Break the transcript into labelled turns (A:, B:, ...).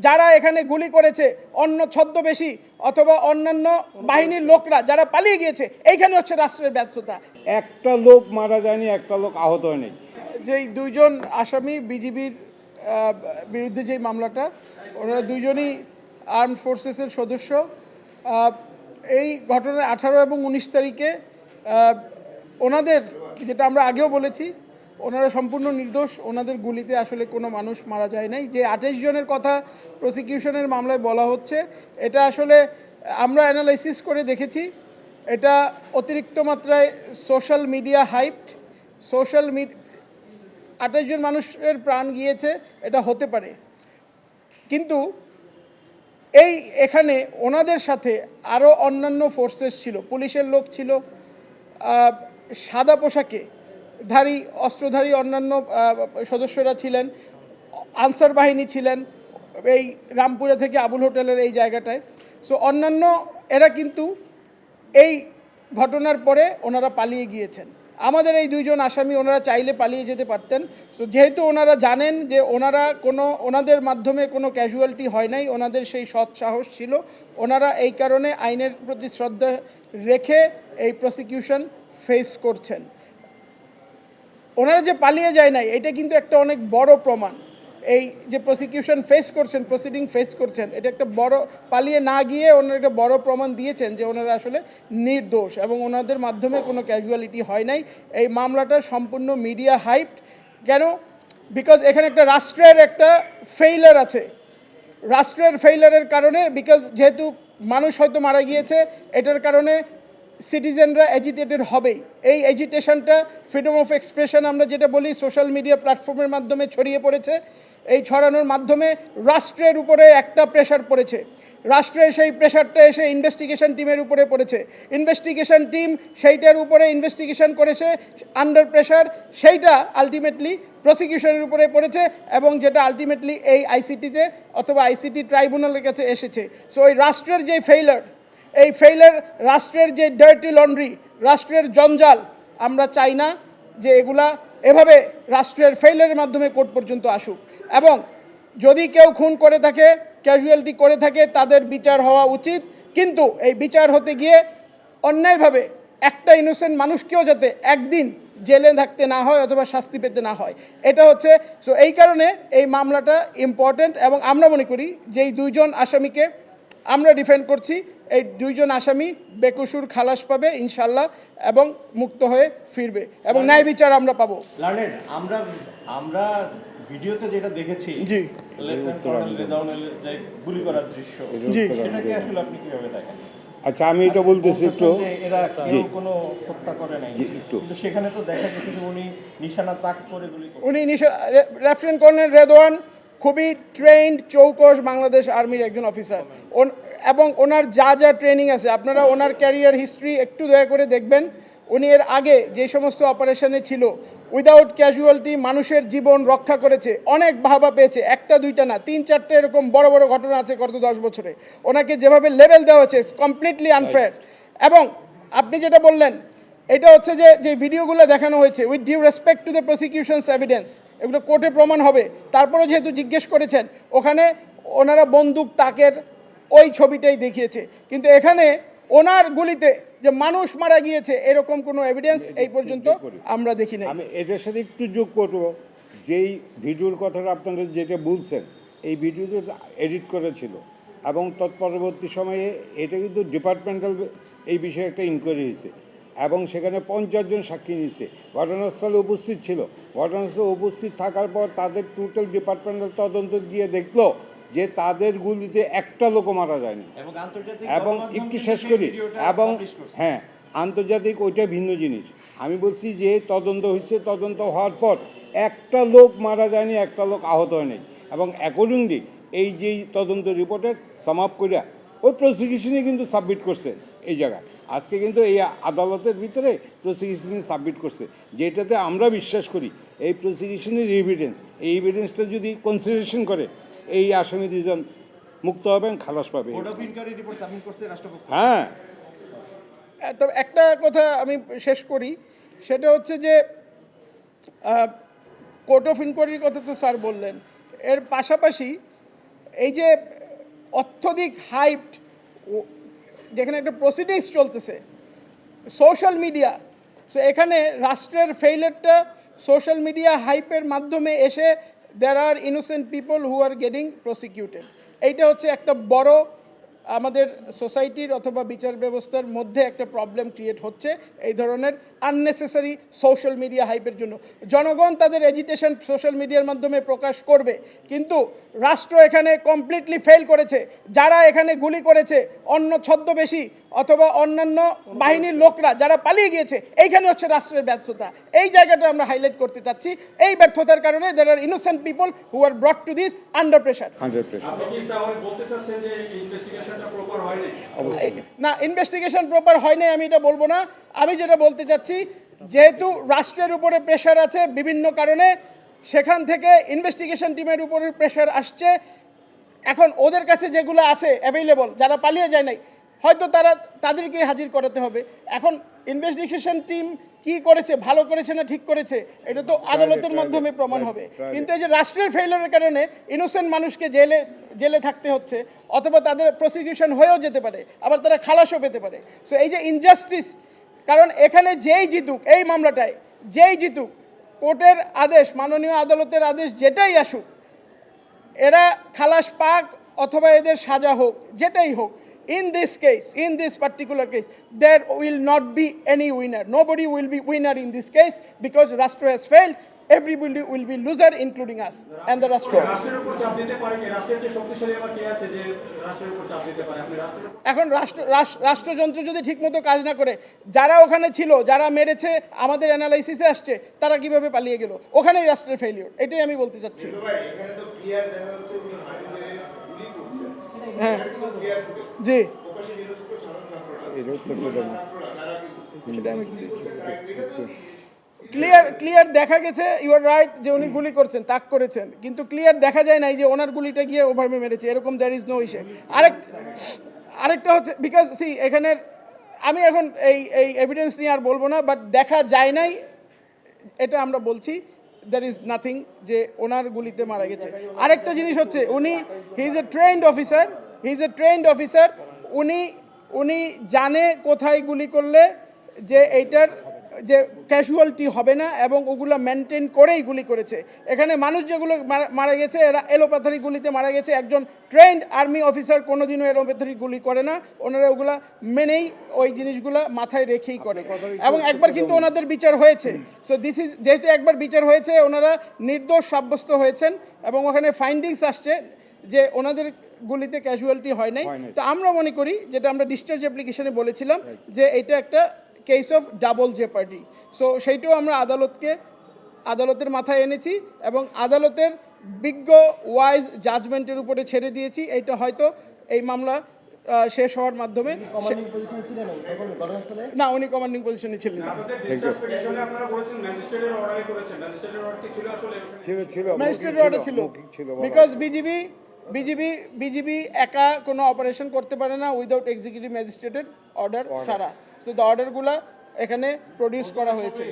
A: যারা এখানে গুলি করেছে অন্য ছদ্মবেশী অথবা অন্যান্য বাহিনীর লোকরা যারা পালিয়ে গিয়েছে, এইখানে হচ্ছে রাষ্ট্রের ব্যর্থতা।
B: একটা লোক মারা যায়নি, একটা লোক আহত হয়নি।
A: যেই দুইজন আসামি বিজিবির বিরুদ্ধে যেই মামলাটা, ওনারা দুইজনই আর্মড ফোর্সেসের সদস্য। এই ঘটনার 18 এবং 19 তারিখে ওনাদের, যেটা আমরা আগেও বলেছি, ওনারা সম্পূর্ণ নির্দোষ। ওনাদের গুলিতে আসলে কোনো মানুষ মারা যায় নাই। যে 28 জনের কথা প্রসিকিউশনের মামলায় বলা হচ্ছে, এটা আসলে আমরা অ্যানালাইসিস করে দেখেছি, এটা অতিরিক্ত মাত্রায় সোশ্যাল মিডিয়া হাইপড। 28 জন মানুষের প্রাণ গিয়েছে, এটা হতে পারে, কিন্তু এখানে ওনাদের সাথে আরও অন্যান্য ফোর্সেস ছিল, পুলিশের লোক ছিল, সাদা পোশাকে ধারী অস্ত্রধারী অন্যান্য সদস্যরা ছিলেন, আনসার বাহিনী ছিলেন এই রামপুরা থেকে আবুল হোটেলের এই জায়গাটায়। সো অন্যান্য এরা কিন্তু এই ঘটনার পরে ওনারা পালিয়ে গিয়েছেন। আমাদের এই দুইজন আসামি ওনারা চাইলে পালিয়ে যেতে পারতেন। তো যেহেতু ওনারা জানেন যে ওনাদের মাধ্যমে কোনো ক্যাজুয়ালিটি হয় নাই, ওনাদের সেই সৎ সাহস ছিল, ওনারা এই কারণে আইনের প্রতি শ্রদ্ধা রেখে এই প্রসিকিউশন ফেস করছেন। ওনারা যে পালিয়ে যায় নাই, এটা কিন্তু একটা অনেক বড় প্রমাণ। এই যে প্রসিকিউশন ফেস করছেন, প্রসিডিং ফেস করছেন, এটা একটা বড়, পালিয়ে না গিয়ে ওনারা একটা বড় প্রমাণ দিয়েছেন যে ওনারা আসলে নির্দোষ এবং ওনাদের মাধ্যমে কোনো ক্যাজুয়ালিটি হয় নাই। এই মামলাটা সম্পূর্ণ মিডিয়া হাইপড। কেন? বিকজ এখানে একটা রাষ্ট্রের একটা ফেইলার আছে। রাষ্ট্রের ফেইলারের কারণে, বিকজ যেহেতু মানুষ হয়তো মারা গিয়েছে, এটার কারণে সিটিজেনরা এজিটেটেড হবেই। এই এজিটেশনটা ফ্রিডম অফ এক্সপ্রেশন আমরা যেটা বলি, সোশ্যাল মিডিয়া প্ল্যাটফর্মের মাধ্যমে ছড়িয়ে পড়েছে। এই ছড়ানোর মাধ্যমে রাষ্ট্রের উপরে একটা প্রেশার পড়েছে। রাষ্ট্রের সেই প্রেশারটা এসে ইনভেস্টিগেশন টিমের উপরে পড়েছে। ইনভেস্টিগেশন টিম সেইটার উপরে ইনভেস্টিগেশন করেছে আন্ডার প্রেশার, সেইটা আলটিমেটলি প্রসিকিউশনের উপরে পড়েছে এবং যেটা আলটিমেটলি এই আইসিটিতে অথবা আইসিটি ট্রাইব্যুনালের কাছে এসেছে। সো এই রাষ্ট্রের যে ফেইলার, এই ফেইলার, রাষ্ট্রের যে ডার্টি লন্ড্রি, রাষ্ট্রের জঞ্জাল, আমরা চাই না যে এগুলা এভাবে রাষ্ট্রের ফেইলারের মাধ্যমে কোর্ট পর্যন্ত আসুক। এবং যদি কেউ খুন করে থাকে, ক্যাজুয়ালিটি করে থাকে, তাদের বিচার হওয়া উচিত, কিন্তু এই বিচার হতে গিয়ে অন্যায়ভাবে একটা ইনোসেন্ট মানুষকেও যাতে একদিন জেলে থাকতে না হয় অথবা শাস্তি পেতে না হয়, এটা হচ্ছে। সো এই কারণে এই মামলাটা ইম্পর্ট্যান্ট এবং আমরা মনে করি যে এই দুইজন আসামিকে আমরা ডিফেন্ড করছি। এই দুইজন আসামি বেকসুর খালাস পাবে ইনশাল্লাহ এবং মুক্ত হয়ে ফিরবে এবং ন্যায় বিচার আমরা পাবো।
C: লার্নেড, আমরা ভিডিওতে যেটা দেখেছি,
A: জি,
C: গুলি করার দৃশ্য,
A: জি,
C: সেটাকে আসলে আপনি কিভাবে দেখেন?
B: আচ্ছা, আমি এটা বলতেছি একটু।
C: এরা কেউ কোনো হত্যা করে নাই, কিন্তু সেখানে তো দেখা গেছে যে উনি নিশানা তাক করে গুলি করেন।
A: উনি লেফটেন্যান্ট কর্নেল রেদওয়ান খুবই ট্রেন্ড চৌকস বাংলাদেশ আর্মির একজন অফিসার এবং ওনার যা যা ট্রেনিং আছে, আপনারা ওনার ক্যারিয়ার হিস্ট্রি একটু দয়া করে দেখবেন। উনি এর আগে যে সমস্ত অপারেশনে ছিল, উইদাউট ক্যাজুয়ালিটি মানুষের জীবন রক্ষা করেছে, অনেক বাহবা পেয়েছে। একটা দুইটা না, 3-4টে এরকম বড় বড় ঘটনা আছে গত 10 বছরে। ওনাকে যেভাবে লেভেল দেওয়া হয়েছে কমপ্লিটলি আনফেয়ার। এবং আপনি যেটা বললেন, এটা হচ্ছে যে ভিডিওগুলো দেখানো হয়েছে, with due respect to the prosecution's evidence, এগুলো কোর্টে প্রমাণ হবে। তারপরেও যেহেতু জিজ্ঞেস করেছেন, ওখানে ওনারা বন্দুক তাকের ওই ছবিটাই দেখিয়েছে, কিন্তু এখানে ওনার গুলিতে যে মানুষ মারা গিয়েছে এরকম কোনো এভিডেন্স এই পর্যন্ত আমরা দেখি না।
B: আমি এটার সাথে একটু যোগ করবো, যেই ভিডিওর কথাটা আপনারা যেটা বলছেন, এই ভিডিওতে এডিট করেছিল এবং তৎপরবর্তী সময়ে এটা কিন্তু ডিপার্টমেন্টাল এই বিষয়ে একটা ইনকোয়ারি হয়েছে এবং সেখানে 50 জন সাক্ষী নিয়েছে, ঘটনাস্থলে উপস্থিত ছিল। ঘটনাস্থলে উপস্থিত থাকার পর তাদের টোটাল ডিপার্টমেন্টাল তদন্ত দিয়ে দেখলো যে তাদের গুলিতে একটা লোকও মারা যায়নি। এবং একটু শেষ করি, এবং হ্যাঁ, আন্তর্জাতিক ওইটা ভিন্ন জিনিস। আমি বলছি যে তদন্ত হয়েছে, তদন্ত হওয়ার পর একটা লোক মারা যায়নি, একটা লোক আহত হয়নি। এবং অ্যাকর্ডিংলি এই যেই তদন্ত রিপোর্টের সামাপ করিয়া ওই প্রসিকিউশনে কিন্তু সাবমিট করছে এই জায়গায়। আজকে কিন্তু এই আদালতের ভিতরে প্রসিকিউশনে সাবমিট করছে, যেটাতে আমরা বিশ্বাস করি এই প্রসিকিউশনের এভিডেন্স, এই এভিডেন্সটা যদি কনসিডারেশন করে এই আসামি দুজন মুক্ত হবেন, খালাস পাবে। হ্যাঁ,
A: তো একটা কথা আমি শেষ করি, সেটা হচ্ছে যে কোর্ট অফ ইনকোয়ারির কথা তো স্যার বললেন, এর পাশাপাশি এই যে অত্যধিক হাইপড, যেখানে একটা প্রসিডিংস চলতেছে সোশ্যাল মিডিয়া, সো এখানে রাষ্ট্রের ফেইলিয়ারটা সোশ্যাল মিডিয়া হাইপের মাধ্যমে এসে there are innocent people who are getting prosecuted. এইটা হচ্ছে একটা বড় আমাদের সোসাইটির অথবা বিচার ব্যবস্থার মধ্যে একটা প্রবলেম ক্রিয়েট হচ্ছে এই ধরনের আননেসেসারি সোশ্যাল মিডিয়া হাইপের জন্য। জনগণ তাদের এজিটেশন সোশ্যাল মিডিয়ার মাধ্যমে প্রকাশ করবে, কিন্তু রাষ্ট্র এখানে কমপ্লিটলি ফেল করেছে। যারা এখানে গুলি করেছে অন্য ছদ্মবেশী অথবা অন্যান্য বাহিনীর লোকরা যারা পালিয়ে গিয়েছে, এইখানে হচ্ছে রাষ্ট্রের ব্যর্থতা। এই জায়গাটা আমরা হাইলাইট করতে চাচ্ছি। এই ব্যর্থতার কারণে there are innocent people who are brought to this under pressure.
B: 100%।
A: না, ইনভেস্টিগেশন প্রপার হয় নাই আমি এটা বলবো না। আমি যেটা বলতে চাচ্ছি, যেহেতু রাষ্ট্রের উপরে প্রেশার আছে বিভিন্ন কারণে, সেখান থেকে ইনভেস্টিগেশন টিমের উপরে প্রেশার আসছে। এখন ওদের কাছে যেগুলো আছে অ্যাভেলেবল, যারা পালিয়ে যায় নাই, হয়তো তাদেরকে হাজির করাতে হবে। এখন ইনভেস্টিগেশন টিম কি করেছে, ভালো করেছে না ঠিক করেছে, এটা তো আদালতের মাধ্যমে প্রমাণ হবে। কিন্তু এই যে রাষ্ট্রের ফেইলিয়ারের কারণে ইনোসেন্ট মানুষকে জেলে থাকতে হচ্ছে, অথবা তাদের প্রসিকিউশন হয়েও যেতে পারে, আবার তারা খালাসও পেতে পারে। সো এই যে ইনজাস্টিস, কারণ এখানে যেই জিতুক এই মামলাটায়, যেই জিতুক, কোর্টের আদেশ, মাননীয় আদালতের আদেশ যেটাই আসুক, এরা খালাস পাক অথবা এদের সাজা হোক, যেটাই হোক, in this particular case, there will not be any winner. Nobody will be winner in this case because Rashtra has failed. Everybody will be loser, including us and the Rashtra. এখন রাষ্ট্রযন্ত্র যদি ঠিকমতো কাজ না করে, যারা ওখানে ছিল, যারা মেরেছে, আমাদের অ্যানালাইসিসে আসছে তারা কিভাবে পালিয়ে গেল, ওখানেই রাষ্ট্রের ফেলিওর। এটাই আমি বলতে চাচ্ছি। হ্যাঁ, জি, ক্লিয়ার দেখা গেছে, ইউ আর রাইট, যে উনি গুলি করছেন, তাক করেছেন, কিন্তু ক্লিয়ার দেখা যায় নাই যে ওনার গুলিটা গিয়ে ওভাবে মেরেছে, এরকম দ্যার ইজ নো ইস্যু। আরেকটা হচ্ছে, বিকজ এখানের আমি এখন এই এভিডেন্স নিয়ে আর বলবো না, বাট দেখা যায় নাই এটা আমরা বলছি, দ্যার ইজ নাথিং যে ওনার গুলিতে মারা গেছে। আরেকটা জিনিস হচ্ছে, he is a trend officer, উনি জানে কোথায় গুলি করলে যে এইটার যে ক্যাজুয়ালিটি হবে না, এবং ওগুলো মেনটেন করেই গুলি করেছে। এখানে মানুষ যেগুলো মারা গেছে, এরা এলোপ্যাথারি গুলিতে মারা গেছে। একজন ট্রেন্ড আর্মি অফিসার কোনোদিনও এলোপ্যাথারি গুলি করে না, ওনারা ওগুলা মেনেই ওই জিনিসগুলো মাথায় রেখেই করে। এবং একবার কিন্তু ওনাদের বিচার হয়েছে। সো যেহেতু একবার বিচার হয়েছে, ওনারা নির্দোষ সাব্যস্ত হয়েছেন, এবং ওখানে ফাইন্ডিংস আসছে যে ওনাদের গুলিতে ক্যাজুয়ালিটি হয় নাই। তো আমরা মনে করি, যেটা আমরা ডিসচার্জ অ্যাপ্লিকেশনে বলেছিলাম, যে এটা একটা কেস অফ ডাবল জেপার্ডি। সো সেইটাও আমরা আদালতের মাথায় এনেছি, এবং আদালতের বিজ্ঞ ওয়াইজ জাজমেন্টের উপরে ছেড়ে দিয়েছি। এইটা হয়তো এই মামলা শেষ হওয়ার মাধ্যমে, না, উনি কমান্ডিং পজিশনে ছিলেন না, ম্যাজিস্ট্রেটের অর্ডার ছিল, বিকজ বিজিবি একা কোনো অপারেশন করতে পারে না উইদাউট এক্সিকিউটিভ ম্যাজিস্ট্রেটের অর্ডার ছাড়া। সো দ্য অর্ডারগুলো এখানে প্রডিউস করা হয়েছে।